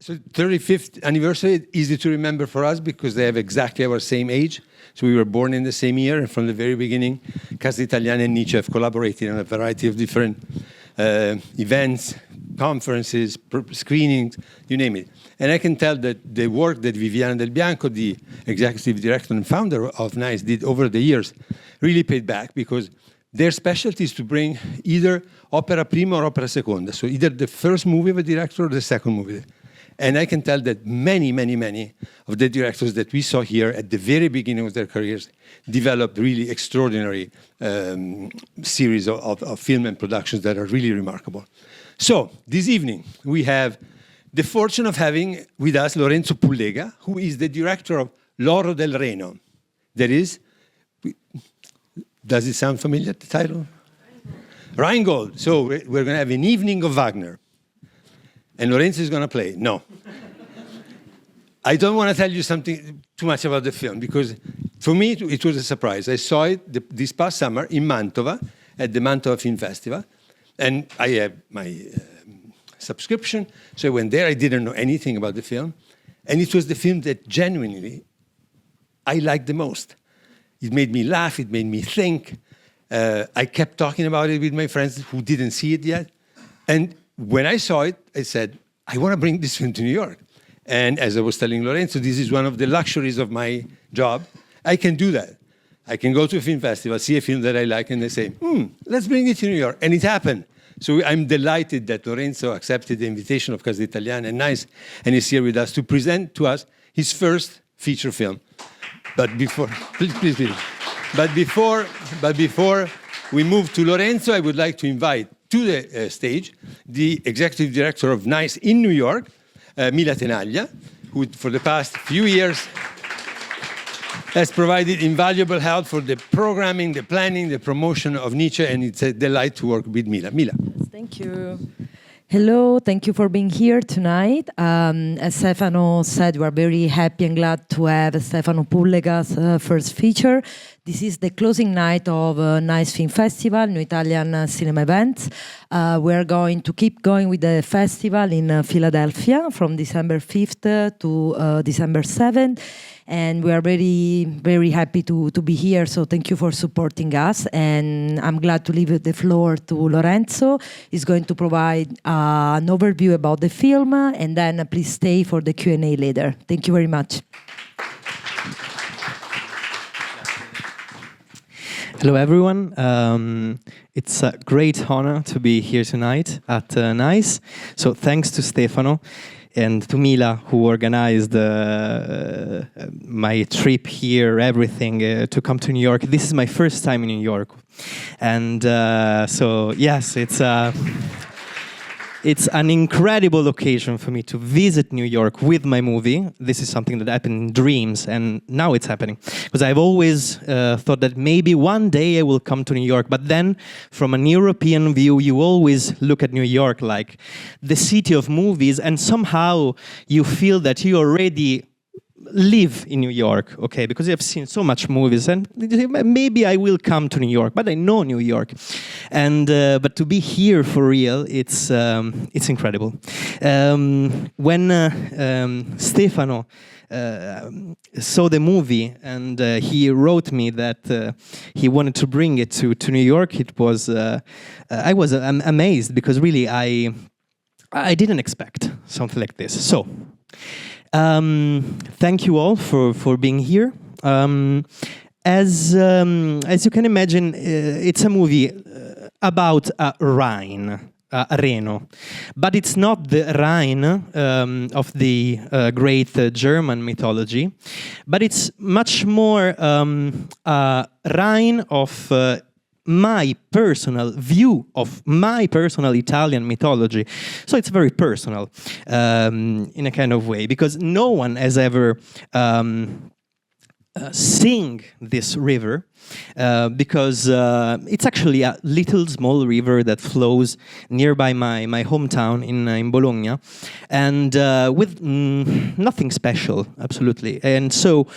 So 35th anniversary, easy to remember for us because they have exactly our same age. So we were born in the same year, and from the very beginning, Casa Italiana and N.I.C.E have collaborated on a variety of different events, conferences, screenings, you name it. And I can tell that the work that Viviana Del Bianco, the executive director and founder of N.I.C.E, did over the years really paid back, because their specialty is to bring either opera prima or opera seconda, so either the first movie of a director or the second movie. And I can tell that many, many, many of the directors that we saw here at the very beginning of their careers developed really extraordinary series of film and productions that are really remarkable. So this evening, we have the fortune of having with us Lorenzo Pullega, who is the director of L'Oro del Reno. That is, does it sound familiar, the title? Rheingold. So we're going to have an evening of Wagner. And Lorenzo is going to play. No. I don't want to tell you something too much about the film, because for me it was a surprise. I saw it this past summer in Mantova at the Mantova Film Festival, and I have my subscription, so I went there. I didn't know anything about the film, and it was the film that genuinely I liked the most. It made me laugh, it made me think. I kept talking about it with my friends who didn't see it yet, and when I saw it, I said, I want to bring this film to New York. And as I was telling Lorenzo, this is one of the luxuries of my job. I can do that. I can go to a film festival, see a film that I like, and they say, let's bring it to New York. And it happened. So I'm delighted that Lorenzo accepted the invitation of Casa Italiana and N.I.C.E, and is here with us to present to us his first feature film. But before, please. But before we move to Lorenzo, I would like to invite to the stage the executive director of N.I.C.E in New York, Mila Tenaglia, who for the past few years has provided invaluable help for the programming, the planning, the promotion of N.I.C.E, and it's a delight to work with Mila. Mila. Yes, thank you. Hello, thank you for being here tonight. As Stefano said, we are very happy and glad to have Stefano Pullega's first feature. This is the closing night of N.I.C.E Film Festival, New Italian Cinema Events. We are going to keep going with the festival in Philadelphia from December 5th to December 7th. And we are very, very happy to be here. So thank you for supporting us. And I'm glad to leave the floor to Lorenzo. He's going to provide an overview about the film. And then please stay for the Q&A later. Thank you very much. Hello, everyone. It's a great honor to be here tonight at N.I.C.E. So thanks to Stefano and to Mila, who organized my trip here, everything, to come to New York. This is my first time in New York. And so, yes, it's an incredible occasion for me to visit New York with my movie. This is something that happened in dreams, and now it's happening. Because I've always thought that maybe one day I will come to New York, but then from an European view, you always look at New York like the city of movies, and somehow you feel that you already live in New York, okay, because I've seen so much movies, and maybe I will come to New York, but I know New York, and but to be here for real, it's incredible. When Stefano saw the movie and he wrote me that he wanted to bring it to New York, it was I was amazed, because really I didn't expect something like this. So. Thank you all for being here. As you can imagine, it's a movie about Reno, but it's not the Rhine of the great German mythology, but it's much more Rhine of my personal view of my personal Italian mythology. So it's very personal in a kind of way, because no one has ever seen this river, because it's actually a little small river that flows nearby my hometown in Bologna, and with nothing special, absolutely. And so,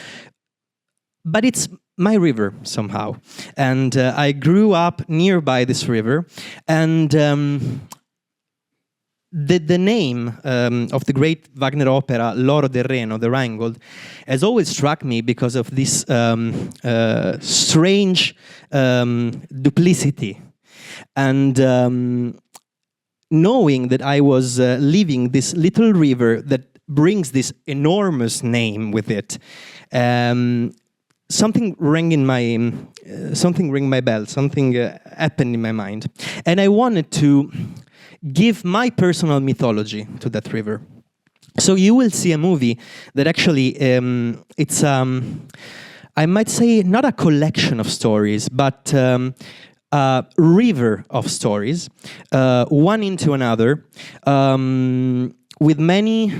but it's my river somehow, and I grew up nearby this river, and the name of the great Wagner opera, L'Oro del Reno, the Rheingold, has always struck me because of this strange duplicity. And knowing that I was leaving this little river that brings this enormous name with it, something rang my bell, something happened in my mind. And I wanted to give my personal mythology to that river. So you will see a movie that actually, it's, I might say, not a collection of stories, but a river of stories, one into another, with many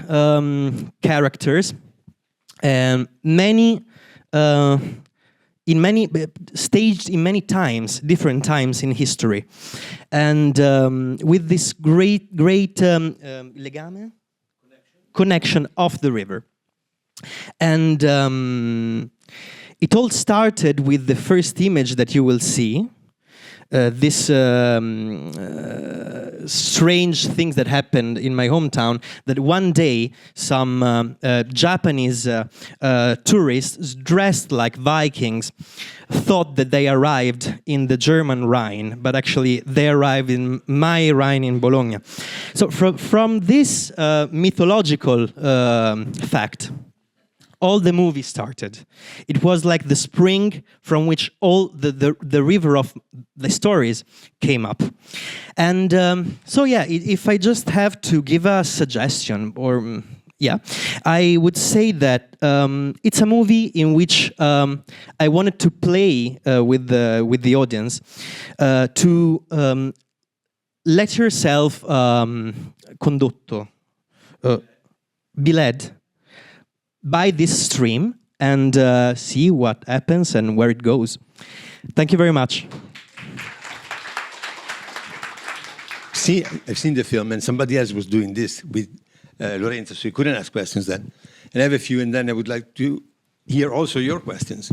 characters, and staged in many times, different times in history, and with this great legame? Connection of the river. And it all started with the first image that you will see, this strange things that happened in my hometown, that one day some Japanese tourists dressed like Vikings thought that they arrived in the German Rhine, but actually they arrived in my Rhine in Bologna. So from this mythological fact, all the movie started. It was like the spring from which all the river of the stories came up. And so yeah, if I just have to give a suggestion, or yeah, I would say that it's a movie in which I wanted to play with the audience to let yourself condotto, be led by this stream and see what happens and where it goes. Thank you very much. See, I've seen the film, and somebody else was doing this with Lorenzo, so you couldn't ask questions then. And I have a few, and then I would like to hear also your questions.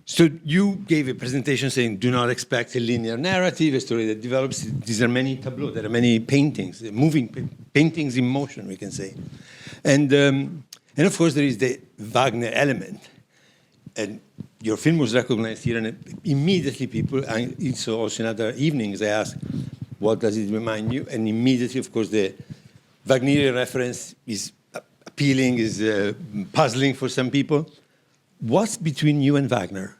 So you gave a presentation saying, do not expect a linear narrative, a story that develops. These are many tableaux, there are many paintings, moving paintings in motion, we can say. And of course, there is the Wagner element. And your film was recognized here, and immediately people, and so also in other evenings, I asked, what does it remind you? And immediately, of course, the Wagnerian reference is appealing, is puzzling for some people. What's between you and Wagner?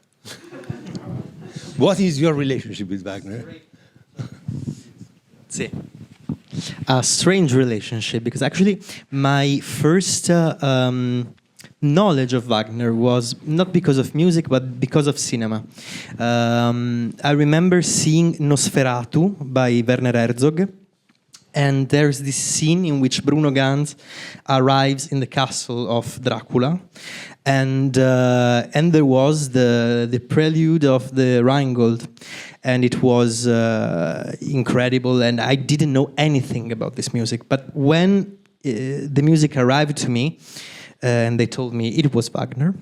What is your relationship with Wagner? See. A strange relationship, because actually my first knowledge of Wagner was not because of music, but because of cinema. I remember seeing Nosferatu by Werner Herzog, and there's this scene in which Bruno Ganz arrives in the castle of Dracula, and there was the prelude of the Rheingold, and it was incredible, and I didn't know anything about this music. But when the music arrived to me, and they told me it was Wagner,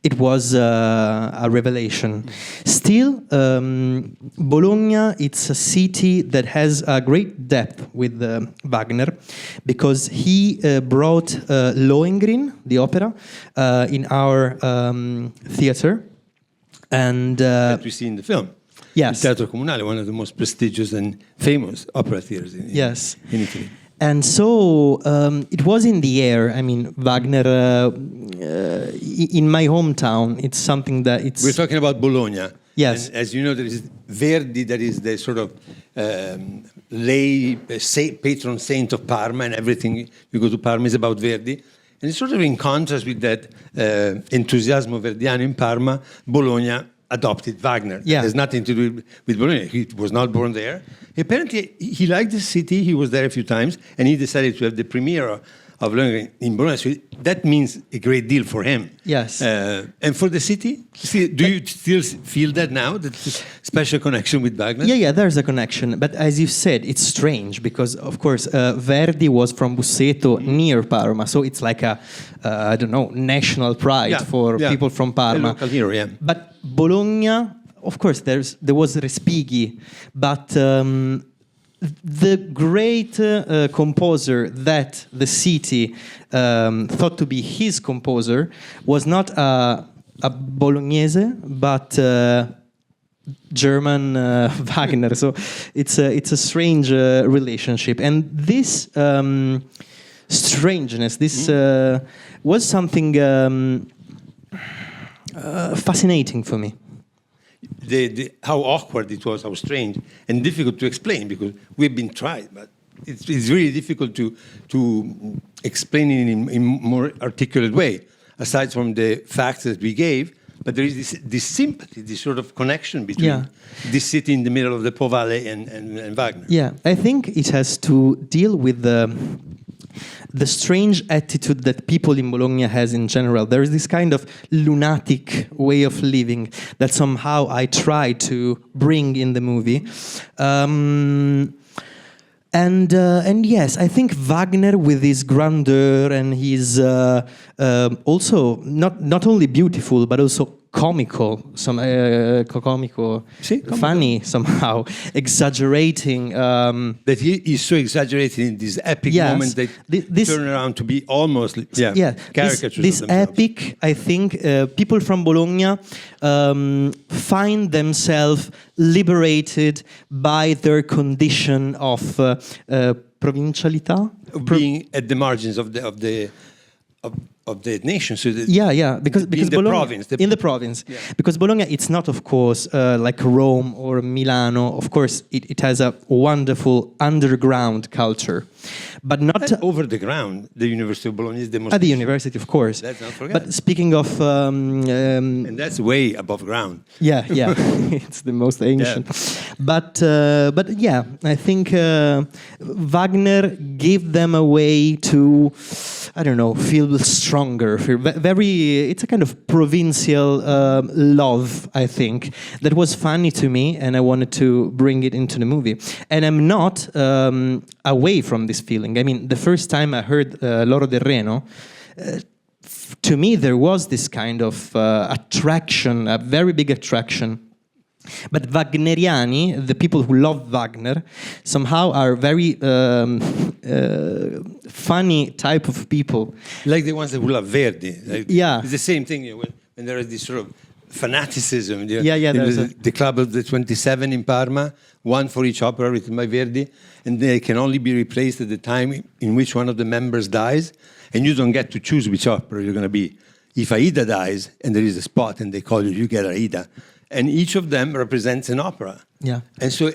it was a revelation. Still, Bologna, it's a city that has a great depth with Wagner, because he brought Lohengrin, the opera, in our theater. And that we see in the film. Yes. Il Teatro Comunale, one of the most prestigious and famous opera theaters in Italy. And so it was in the air. I mean, Wagner, in my hometown, it's something that it's... We're talking about Bologna. Yes. And as you know, there is Verdi, that is the sort of patron saint of Parma, and everything you go to Parma is about Verdi. And it's sort of in contrast with that enthusiasmo verdiano in Parma, Bologna adopted Wagner. Yeah. It has nothing to do with Bologna. He was not born there. Apparently, he liked the city. He was there a few times, and he decided to have the premiere of Lohengrin in Bologna. So that means a great deal for him. Yes. And for the city, do you still feel that now, that special connection with Wagner? Yeah, there's a connection. But as you said, it's strange because, of course, Verdi was from Busseto near Parma. So it's like a, I don't know, national pride for people from Parma. A local hero, yeah. But Bologna, of course, there was Respighi. But the great composer that the city thought to be his composer was not a Bolognese, but German Wagner. So it's a strange relationship, and this strangeness, this was something fascinating for me. How awkward it was, how strange, and difficult to explain, because we've been tried, but it's really difficult to explain it in more articulate way, aside from the facts that we gave. But there is this sympathy, this sort of connection between this city in the middle of the Po Valley and Wagner. Yeah, I think it has to deal with the strange attitude that people in Bologna has in general. There is this kind of lunatic way of living that somehow I try to bring in the movie. And yes, I think Wagner, with his grandeur and his also not only beautiful but also comical, funny somehow, exaggerating. That he is so exaggerated in this epic moment that this turn around to be almost caricatures. This epic, I think, people from Bologna find themselves liberated by their condition of provincialità, being at the margins of the nation. So because in the Bologna, province, in the province, because Bologna, it's not, of course, like Rome or Milano. Of course, it has a wonderful underground culture, but not over the ground. The University of Bologna is the most. At the university, of course. Let's not forget. But speaking of, and that's way above ground. Yeah, it's the most ancient. But yeah, I think Wagner gave them a way to, I don't know, feel stronger. Feel it's a kind of provincial love, I think, that was funny to me, and I wanted to bring it into the movie. And I'm not away from this feeling. I mean, the first time I heard Loro del Reno, to me there was this kind of attraction, a very big attraction. But Wagneriani, the people who love Wagner, somehow are very funny type of people. Like the ones that will love Verdi. Yeah. It's the same thing when there is this sort of fanaticism. The Club of the 27 in Parma, one for each opera written by Verdi, and they can only be replaced at the time in which one of the members dies, and you don't get to choose which opera you're going to be. If Aida dies and there is a spot and they call you, you get Aida. And each of them represents an opera. Yeah.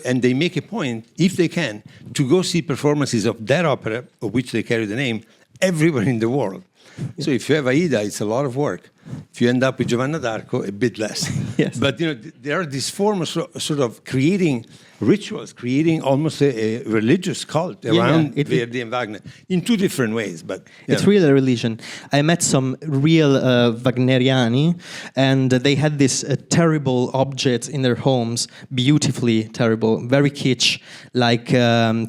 And they make a point, if they can, to go see performances of that opera, of which they carry the name, everywhere in the world. So if you have Aida, it's a lot of work. If you end up with Giovanna d'Arco, a bit less. Yes. But there are these forms of sort of creating rituals, creating almost a religious cult around Verdi and Wagner in two different ways. But it's really a religion. I met some real Wagneriani, and they had this terrible objects in their homes, beautifully terrible, very kitsch, like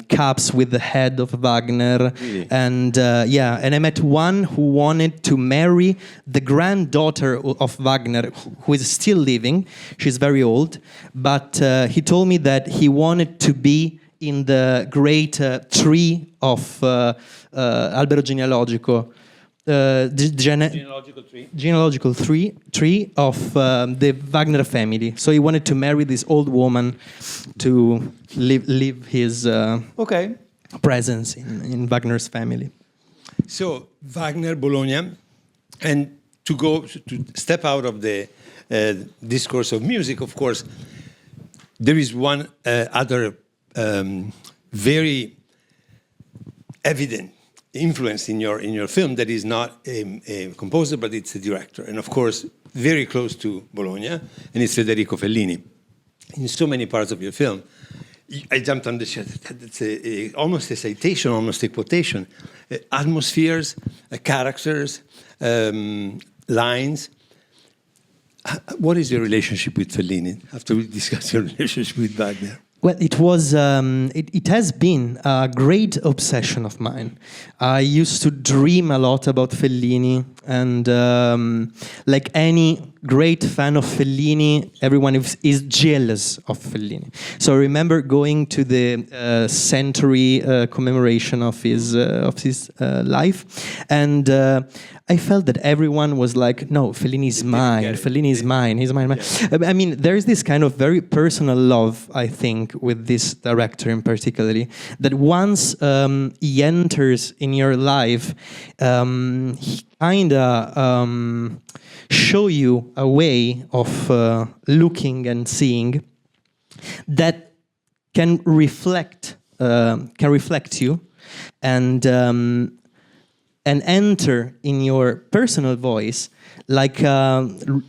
cups with the head of Wagner. Really? And and I met one who wanted to marry the granddaughter of Wagner, who is still living. She's very old, but he told me that he wanted to be in the great tree of albero genealogico. Genealogical tree of the Wagner family. So he wanted to marry this old woman to live his presence in Wagner's family. So Wagner, Bologna, and to step out of the discourse of music, of course, there is one other very evident influence in your film that is not a composer, but it's a director, and of course very close to Bologna, and it's Federico Fellini. In so many parts of your film, I jumped on the shit. It's almost a citation, almost a quotation. Atmospheres, characters, lines. What is your relationship with Fellini? After we discuss your relationship with Wagner. Well, it was. It has been a great obsession of mine. I used to dream a lot about Fellini. And like any great fan of Fellini, everyone is jealous of Fellini. So I remember going to the century commemoration of his life, and I felt that everyone was like, "No, Fellini is mine. Fellini is mine. He's mine." Yeah. I mean, there is this kind of very personal love, I think, with this director in particularly, that once he enters in your life, he kinda show you a way of looking and seeing that can reflect you, and enter in your personal voice like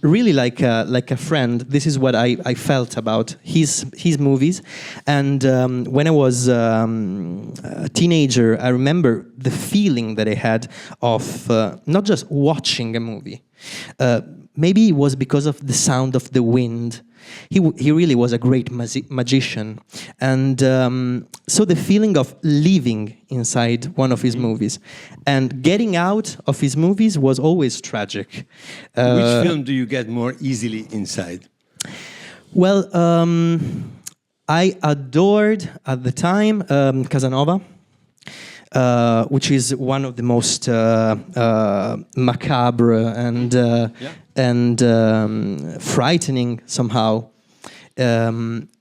really like a friend. This is what I felt about his movies. And when I was a teenager, I remember the feeling that I had of not just watching a movie. Maybe it was because of the sound of the wind. He really was a great magician. And so the feeling of living inside one of his movies and getting out of his movies was always tragic. Which film do you get more easily inside? Well, I adored at the time Casanova. Which is one of the most macabre and frightening somehow.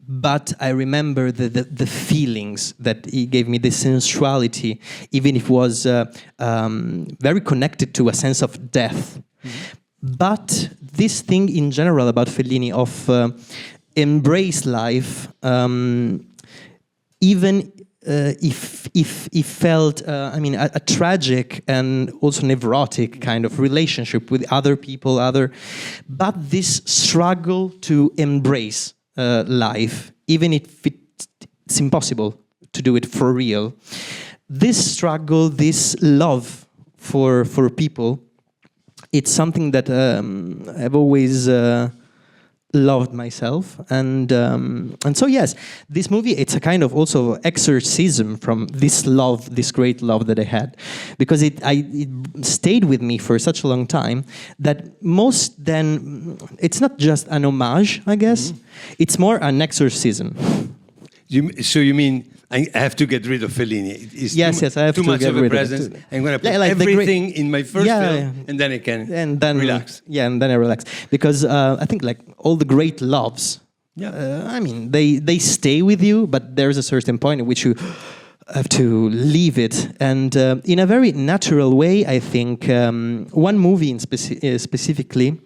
But I remember the feelings that he gave me, the sensuality, even if it was very connected to a sense of death. Mm-hmm. But this thing in general about Fellini of embrace life, even if he felt, a tragic and also nevrotic kind of relationship with other people, but this struggle to embrace life, even if it's impossible to do it for real. This struggle, this love for people, it's something that I've always loved myself, and so yes, this movie, it's a kind of also exorcism from this love, this great love that I had, because it stayed with me for such a long time that it's not just an homage, I guess. Mm-hmm. It's more an exorcism. So you mean I have to get rid of Fellini? Yes, I have too to much get of a rid presence. of it. I'm going to put everything in my first film, and then I can relax. Yeah, and then I relax. Because I think like all the great loves, they stay with you, but there's a certain point at which you have to leave it. And in a very natural way, I think one movie specifically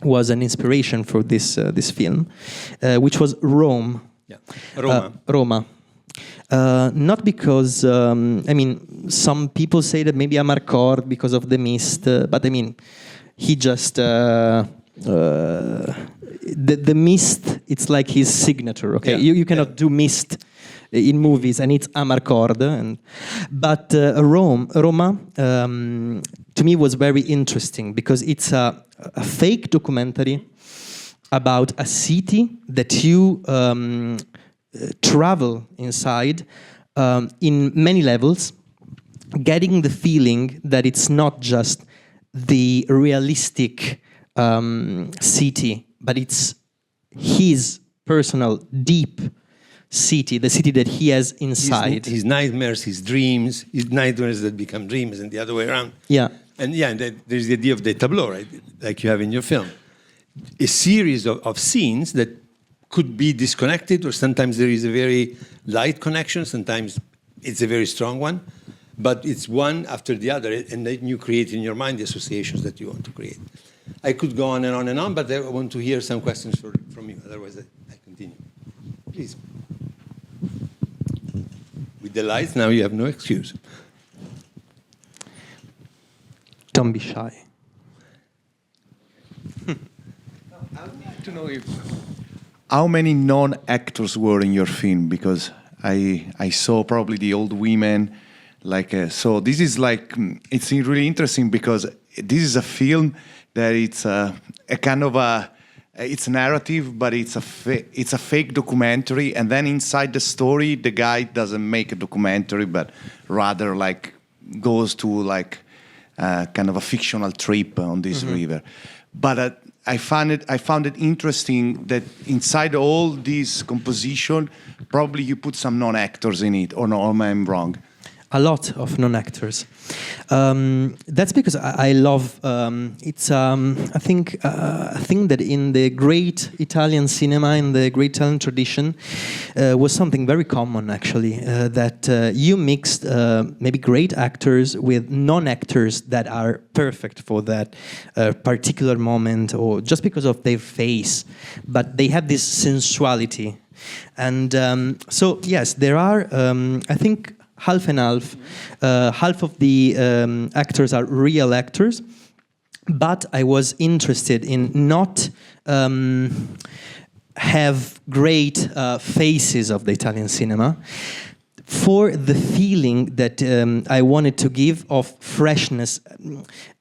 was an inspiration for this film, which was Rome. Yeah. Roma. Not because, some people say that maybe Amarcord because of the mist, but he just, the mist, it's like his signature, okay? Yeah. You cannot do mist in movies, and it's Amarcord. But Roma, to me, was very interesting because it's a fake documentary about a city that you travel inside in many levels, getting the feeling that it's not just the realistic city, but it's his personal, deep city, the city that he has inside. His nightmares, his dreams, his nightmares that become dreams, and the other way around. Yeah. And there's the idea of the tableau, right? Like you have in your film. A series of scenes that could be disconnected, or sometimes there is a very light connection, sometimes it's a very strong one, but it's one after the other, and then you create in your mind the associations that you want to create. I could go on and on and on, but I want to hear some questions from you, otherwise I continue. Please. With the lights, now you have no excuse. Don't be shy. I would like to know how many non-actors were in your film, because I saw probably the old women, so this is it's really interesting because this is a film that it's a kind of it's a narrative, but it's a fake documentary, and then inside the story the guy doesn't make a documentary but rather goes to kind of a fictional trip on this river. But I found it interesting that inside all this composition, probably you put some non-actors in it, or no, am I wrong? A lot of non-actors. That's because I love. It's I think a thing that in the great Italian cinema, in the great Italian tradition, was something very common actually. That you mixed maybe great actors with non-actors that are perfect for that particular moment, or just because of their face, but they have this sensuality, and so yes, there are. I think. Half and half. Half of the actors are real actors, but I was interested in not have great faces of the Italian cinema for the feeling that I wanted to give of freshness,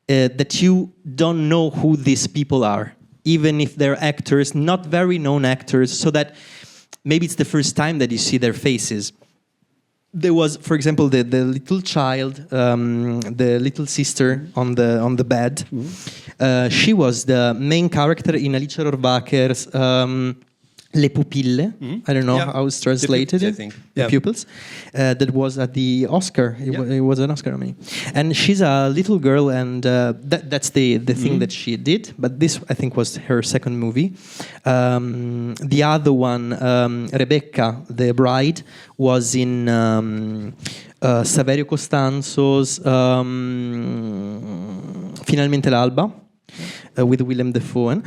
that you don't know who these people are, even if they're actors, not very known actors, so that maybe it's the first time that you see their faces. There was, for example, the little child, the little sister on the bed. She was the main character in Alice Rohrwacher's Le Pupille. I don't know how it's translated. I think. The pupils. That was at the Oscar. It was an Oscar nominee. And she's a little girl, and that's the thing that she did. But this, I think, was her second movie. The other one, Rebecca, the bride, was in Saverio Costanzo's Finalmente l'alba, with Willem Dafoe.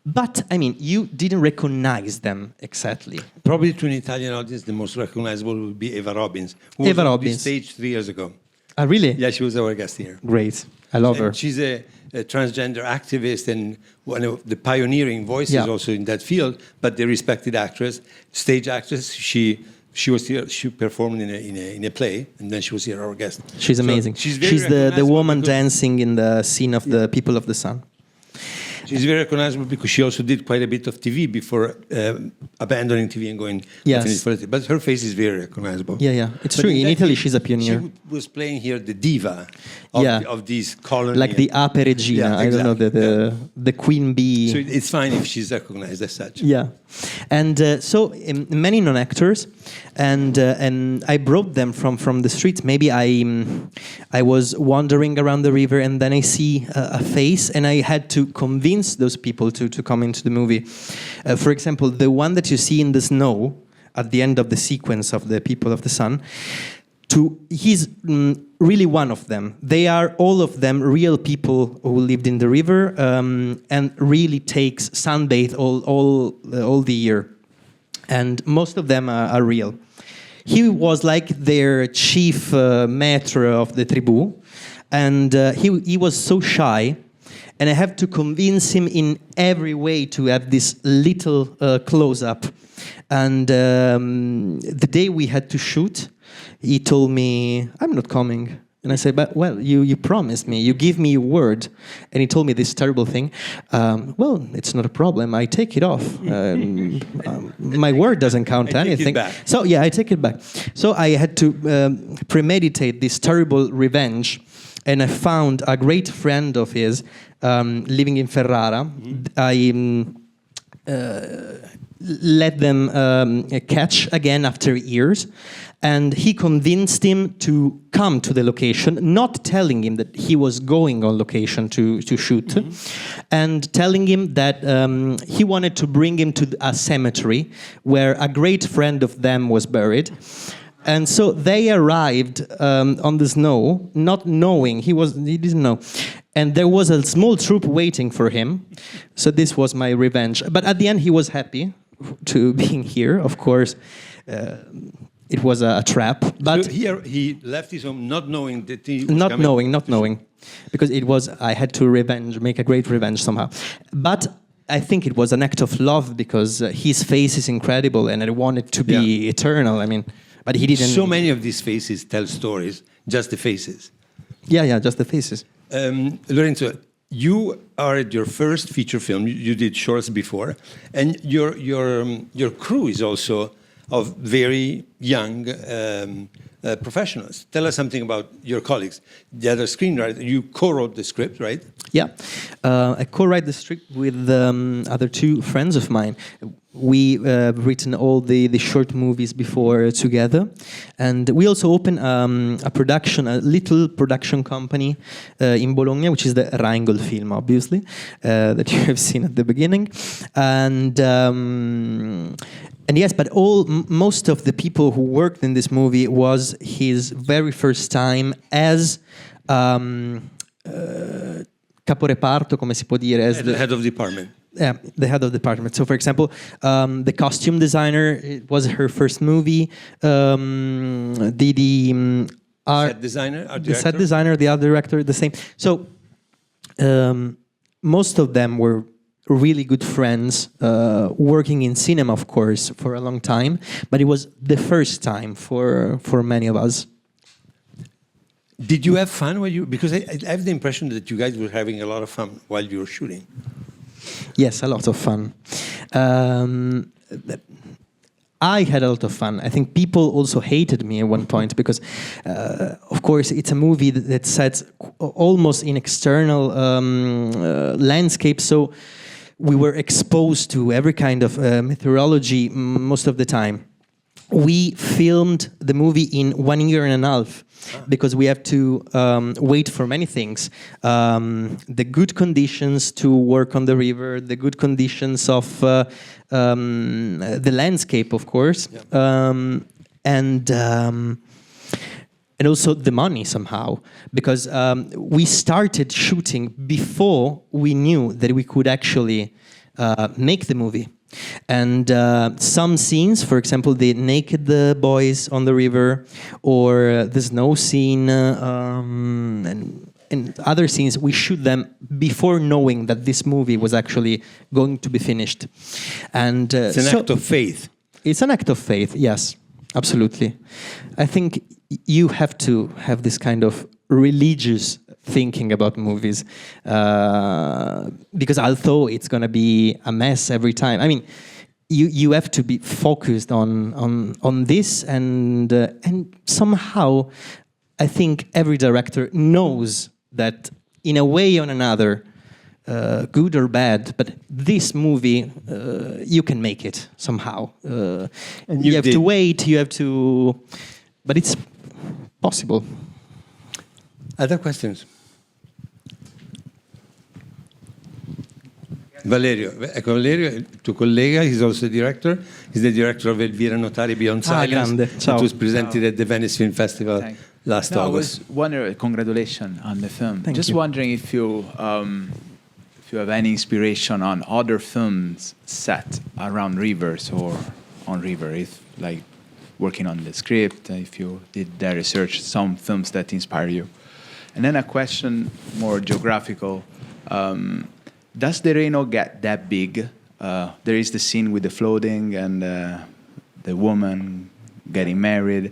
But, I mean, you didn't recognize them exactly. Probably to an Italian audience, the most recognizable would be Eva Robbins, who Eva was on Robbins. this stage 3 years ago. Ah, really? Yeah, she was our guest here. Great. I love her. And she's a transgender activist and one of the pioneering voices also in that field, but the respected actress, stage actress. She was here. She performed in a play, and then she was here our guest. She's amazing. So she's the woman dancing in the scene of the People of the Sun. She's very recognizable because she also did quite a bit of TV before abandoning TV and going for it. But her face is very recognizable. Yeah. It's true. In Italy, she's a pioneer. She was playing here the diva of these colonies. Like the Ape Regina. I don't know, the queen bee. So it's fine if she's recognized as such. Yeah. And so many non-actors, and I brought them from the streets. Maybe I was wandering around the river, and then I see a face, and I had to convince those people to come into the movie. For example, the one that you see in the snow at the end of the sequence of the People of the Sun, he's really one of them. They are all of them real people who lived in the river and really takes sunbathe all the year. And most of them are real. He was like their chief maître of the tribu, and he was so shy. And I have to convince him in every way to have this little close-up. And the day we had to shoot, he told me, "I'm not coming." And I said, "But well, you promised me, you give me your word." And he told me this terrible thing. Well, it's not a problem. I take it off. My word doesn't count anything. So yeah, I take it back. So I had to premeditate this terrible revenge. And I found a great friend of his living in Ferrara. I let them catch again after years. And he convinced him to come to the location, not telling him that he was going on location to shoot, and telling him that he wanted to bring him to a cemetery where a great friend of them was buried. And so they arrived on the snow, not knowing, he didn't know. And there was a small troop waiting for him. So this was my revenge. But at the end, he was happy to being here, of course. It was a trap. But so here he left his home not knowing that he was not coming. knowing. Because I had to make a great revenge somehow. But I think it was an act of love because his face is incredible and I want it to be eternal. I mean, but he didn't. So many of these faces tell stories, just the faces. Yeah, just the faces. Lorenzo, you are at your first feature film. You did shorts before, and your crew is also of very young professionals. Tell us something about your colleagues. The other screenwriter, you co-wrote the script, right? Yeah, I co-write the script with other two friends of mine. We written all the short movies before together, and we also opened a little production company in Bologna, which is the Rheingold film, obviously, that you have seen at the beginning, and yes, but most of the people who worked in this movie was his very first time as caporeparto, come si può dire, as the head of department. Yeah, the head of the department. So, for example, the costume designer, it was her first movie. Set designer, art the set director? designer, the art director, the same. So, most of them were really good friends, working in cinema, of course, for a long time. But it was the first time for many of us. Did you have fun while because I have the impression that you guys were having a lot of fun while you were shooting. Yes, a lot of fun. I had a lot of fun. I think people also hated me at one point because, of course, it's a movie that sets almost in external landscape. So we were exposed to every kind of meteorology most of the time. We filmed the movie in 1 year and a half because we have to wait for many things. The good conditions to work on the river, the good conditions of the landscape, of course, and also the money somehow, because we started shooting before we knew that we could actually make the movie. And some scenes, for example, the naked boys on the river, or the snow scene, and other scenes, we shoot them before knowing that this movie was actually going to be finished. And it's an act of faith. It's an act of faith, yes, absolutely. I think you have to have this kind of religious thinking about movies, because although it's going to be a mess every time, I mean, you have to be focused on this, and somehow I think every director knows that in a way or another, good or bad, but this movie, you can make it somehow. And you have to wait, but it's possible. Other questions? Valerio, ecco Valerio, il tuo collega, he's also the director. He's the director of Elvira Notari Beyond Silence. Grande. Ciao. It was presented at the Venice Film Festival last August. I was wondering, congratulations on the film. Thank Just you. wondering if you have any inspiration on other films set around rivers or on river, if like working on the script, if you did that research, some films that inspire you. And then a question more geographical. Does the Reno get that big? There is the scene with the floating and the woman getting married.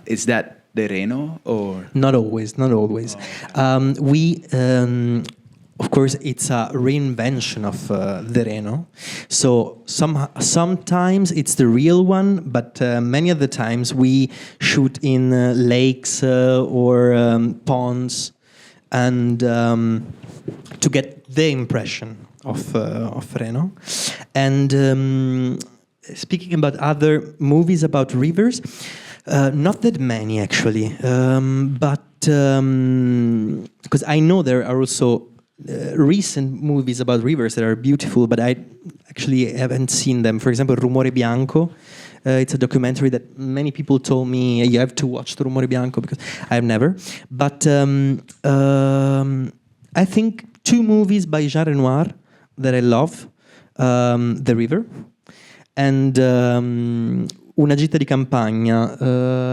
Is that the Reno or? Not always. Oh, okay. Of course, it's a reinvention of the Reno. So sometimes it's the real one, but many of the times we shoot in lakes or ponds, and to get the impression of Reno. And speaking about other movies about rivers, not that many actually, but because I know there are also recent movies about rivers that are beautiful, but I actually haven't seen them. For example, Rumore Bianco. It's a documentary that many people told me you have to watch the Rumore Bianco because I've never. But I think two movies by Jean Renoir that I love, The River and Una gita di campagna.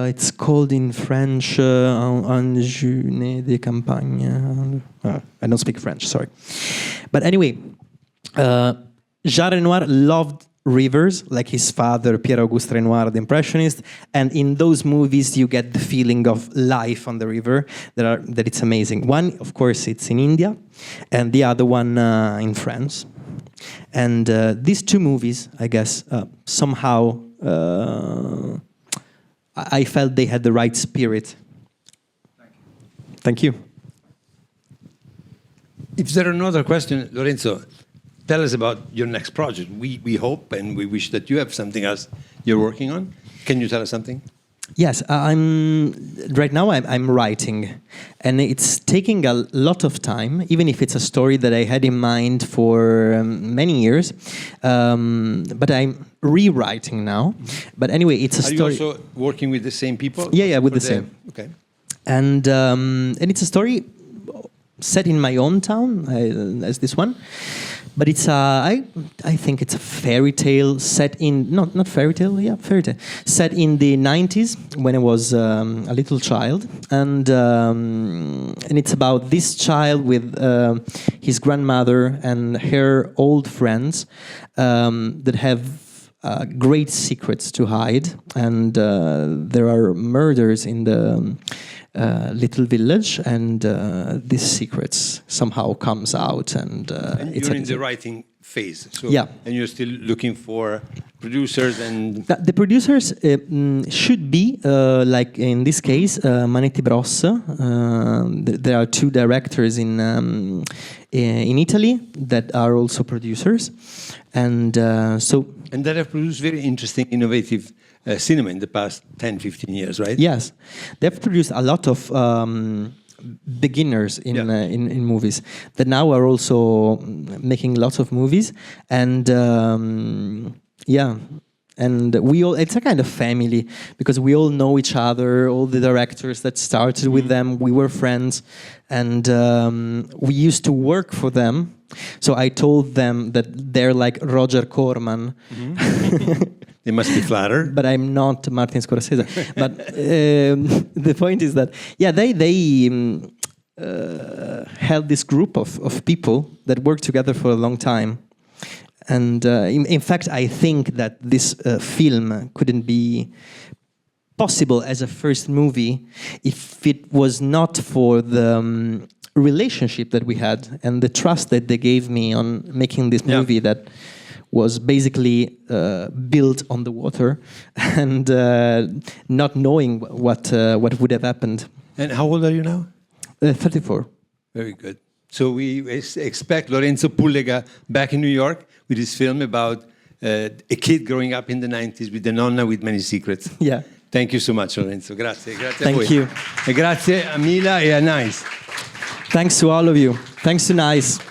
It's called in French Un déjeuner de campagne. I don't speak French, sorry. But anyway, Jean Renoir loved rivers, like his father, Pierre-Auguste Renoir, the Impressionist, and in those movies you get the feeling of life on the river that it's amazing. One, of course, it's in India, and the other one in France. And these two movies, I guess, somehow I felt they had the right spirit. Thank you. If there are no other questions, Lorenzo, tell us about your next project. We hope and we wish that you have something else you're working on. Can you tell us something? Yes, right now I'm writing, and it's taking a lot of time, even if it's a story that I had in mind for many years. But I'm rewriting now. But anyway, it's a story. Are you also working with the same people? Yeah, with the same. Okay. And it's a story set in my own town, as this one. But it's I think it's a fairy tale set in not fairy tale, yeah, fairy tale set in the 90s when I was a little child, and it's about this child with his grandmother and her old friends that have great secrets to hide, and there are murders in the little village, and these secrets somehow comes out, and you're in the writing phase. So, yeah. And you're still looking for producers and... The producers should be, like in this case, Manetti Bros. There are two directors in Italy that are also producers, and And that have produced very interesting, innovative cinema in the past 10, 15 years, right? Yes, they've produced a lot of beginners in movies that now are also making lots of movies, and and we all, it's a kind of family, because we all know each other, all the directors that started with them, we were friends, and we used to work for them. So I told them that they're like Roger Corman. They must be flattered. But I'm not Martin Scorsese. But the point is that, yeah, they held this group of people that worked together for a long time. And in fact, I think that this film couldn't be possible as a first movie if it was not for the relationship that we had and the trust that they gave me on making this movie that was basically built on the water and not knowing what would have happened. And how old are you now? 34. Very good. So we expect Lorenzo Pullega back in New York with his film about a kid growing up in the 90s with a nonna with many secrets. Yeah. Thank you so much, Lorenzo. Grazie. Grazie a Thank voi. you. E grazie a Mila e a N.I.C.E. Thanks to all of you. Thanks to N.I.C.E.